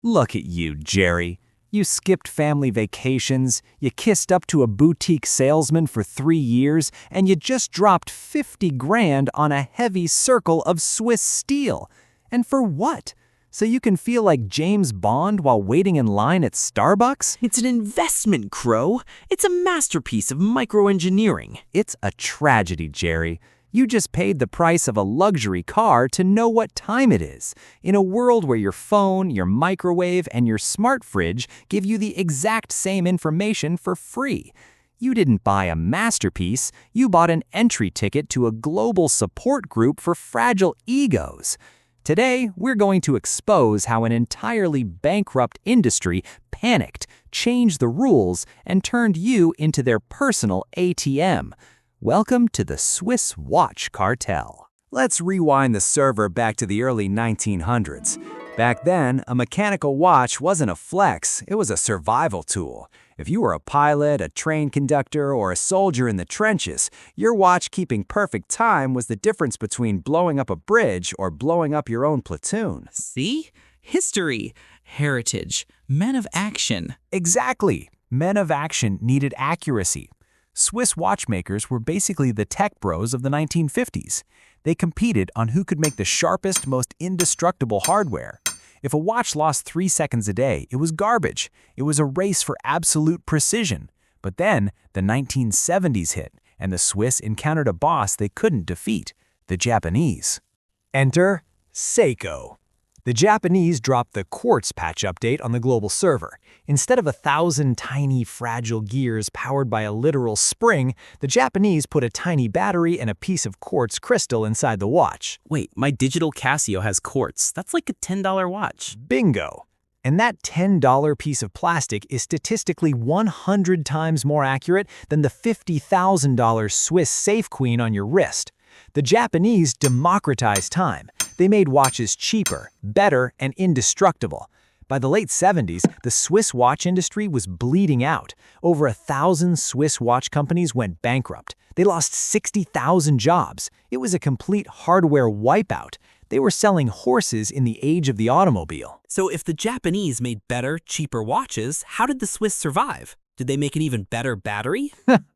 Look at you, Jerry. You skipped family vacations, you kissed up to a boutique salesman for 3 years, and you just dropped 50 grand on a heavy circle of Swiss steel. And for what? So you can feel like James Bond while waiting in line at Starbucks? It's an investment, Crow. It's a masterpiece of microengineering. It's a tragedy, Jerry. You just paid the price of a luxury car to know what time it is, in a world where your phone, your microwave, and your smart fridge give you the exact same information for free. You didn't buy a masterpiece, you bought an entry ticket to a global support group for fragile egos. Today, we're going to expose how an entirely bankrupt industry panicked, changed the rules, and turned you into their personal ATM. Welcome to the Swiss Watch Cartel. Let's rewind the server back to the early 1900s. Back then, a mechanical watch wasn't a flex, it was a survival tool. If you were a pilot, a train conductor, or a soldier in the trenches, your watch keeping perfect time was the difference between blowing up a bridge or blowing up your own platoon. See? History, heritage, men of action. Exactly. Men of action needed accuracy. Swiss watchmakers were basically the tech bros of the 1950s. They competed on who could make the sharpest, most indestructible hardware. If a watch lost 3 seconds a day, it was garbage. It was a race for absolute precision. But then, the 1970s hit, and the Swiss encountered a boss they couldn't defeat, the Japanese. Enter Seiko. The Japanese dropped the Quartz patch update on the global server. Instead of 1,000 tiny, fragile gears powered by a literal spring, the Japanese put a tiny battery and a piece of quartz crystal inside the watch. Wait, my digital Casio has quartz. That's like a $10 watch. Bingo! And that $10 piece of plastic is statistically 100 times more accurate than the $50,000 Swiss Safe Queen on your wrist. The Japanese democratized time. They made watches cheaper, better, and indestructible. By the late 70s, the Swiss watch industry was bleeding out. Over 1,000 Swiss watch companies went bankrupt. They lost 60,000 jobs. It was a complete hardware wipeout. They were selling horses in the age of the automobile. So if the Japanese made better, cheaper watches, how did the Swiss survive? Did they make an even better battery?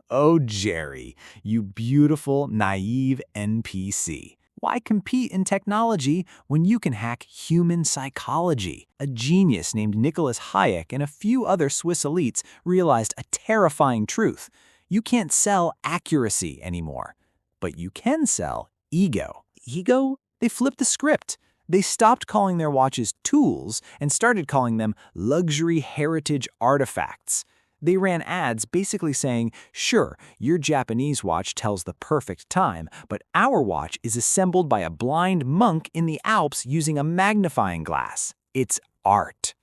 Oh, Jerry, you beautiful, naive NPC. Why compete in technology when you can hack human psychology? A genius named Nicholas Hayek and a few other Swiss elites realized a terrifying truth. You can't sell accuracy anymore, but you can sell ego. Ego? They flipped the script. They stopped calling their watches tools and started calling them luxury heritage artifacts. They ran ads basically saying, sure, your Japanese watch tells the perfect time, but our watch is assembled by a blind monk in the Alps using a magnifying glass. It's art.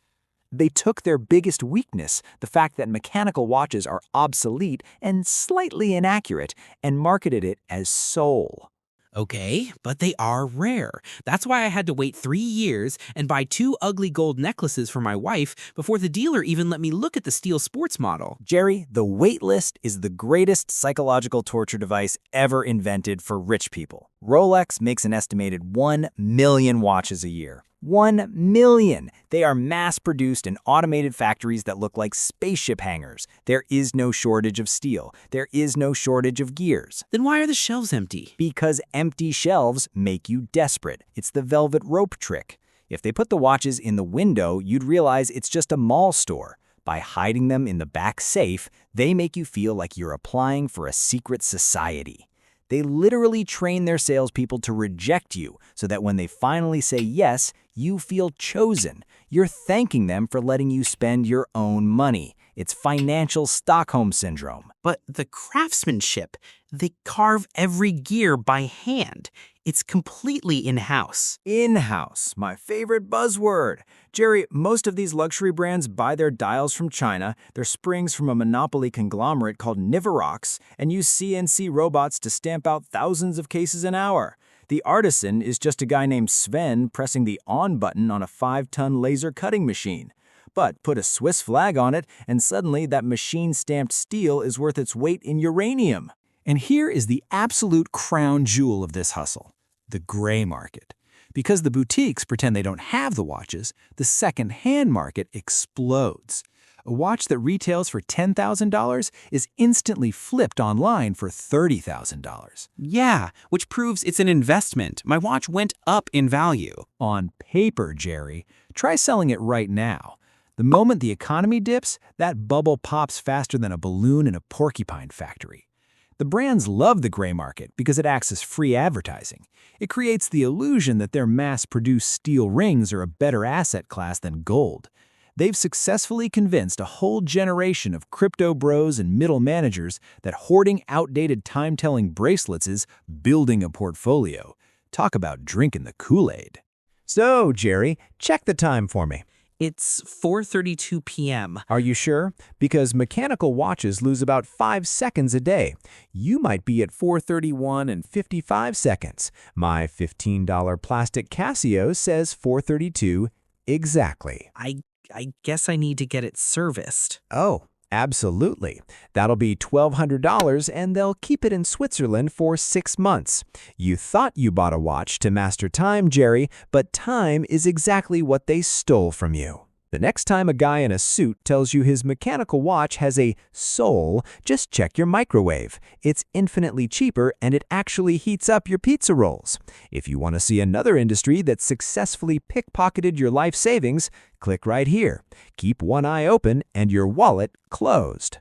They took their biggest weakness, the fact that mechanical watches are obsolete and slightly inaccurate, and marketed it as soul. Okay, but they are rare. That's why I had to wait 3 years and buy 2 ugly gold necklaces for my wife before the dealer even let me look at the steel sports model. Jerry, the waitlist is the greatest psychological torture device ever invented for rich people. Rolex makes an estimated 1 million watches a year. 1 million! They are mass-produced in automated factories that look like spaceship hangars. There is no shortage of steel. There is no shortage of gears. Then why are the shelves empty? Because empty shelves make you desperate. It's the velvet rope trick. If they put the watches in the window, you'd realize it's just a mall store. By hiding them in the back safe, they make you feel like you're applying for a secret society. They literally train their salespeople to reject you so that when they finally say yes, you feel chosen. You're thanking them for letting you spend your own money. It's financial Stockholm syndrome. But the craftsmanship, they carve every gear by hand. It's completely in-house. In-house, my favorite buzzword. Jerry, most of these luxury brands buy their dials from China, their springs from a monopoly conglomerate called Niverox, and use CNC robots to stamp out thousands of cases an hour. The artisan is just a guy named Sven pressing the on button on a 5-ton laser cutting machine. But put a Swiss flag on it, and suddenly that machine-stamped steel is worth its weight in uranium. And here is the absolute crown jewel of this hustle, the gray market. Because the boutiques pretend they don't have the watches, the second-hand market explodes. A watch that retails for $10,000 is instantly flipped online for $30,000. Yeah, which proves it's an investment. My watch went up in value. On paper, Jerry. Try selling it right now. The moment the economy dips, that bubble pops faster than a balloon in a porcupine factory. The brands love the gray market because it acts as free advertising. It creates the illusion that their mass-produced steel rings are a better asset class than gold. They've successfully convinced a whole generation of crypto bros and middle managers that hoarding outdated time-telling bracelets is building a portfolio. Talk about drinking the Kool-Aid. So, Jerry, check the time for me. It's 4:32 p.m. Are you sure? Because mechanical watches lose about 5 seconds a day. You might be at 4:31 and 55 seconds. My $15 plastic Casio says 4:32 exactly. I guess I need to get it serviced. Oh, absolutely. That'll be $1,200 and they'll keep it in Switzerland for 6 months. You thought you bought a watch to master time, Jerry, but time is exactly what they stole from you. The next time a guy in a suit tells you his mechanical watch has a soul, just check your microwave. It's infinitely cheaper and it actually heats up your pizza rolls. If you want to see another industry that successfully pickpocketed your life savings, click right here. Keep one eye open and your wallet closed.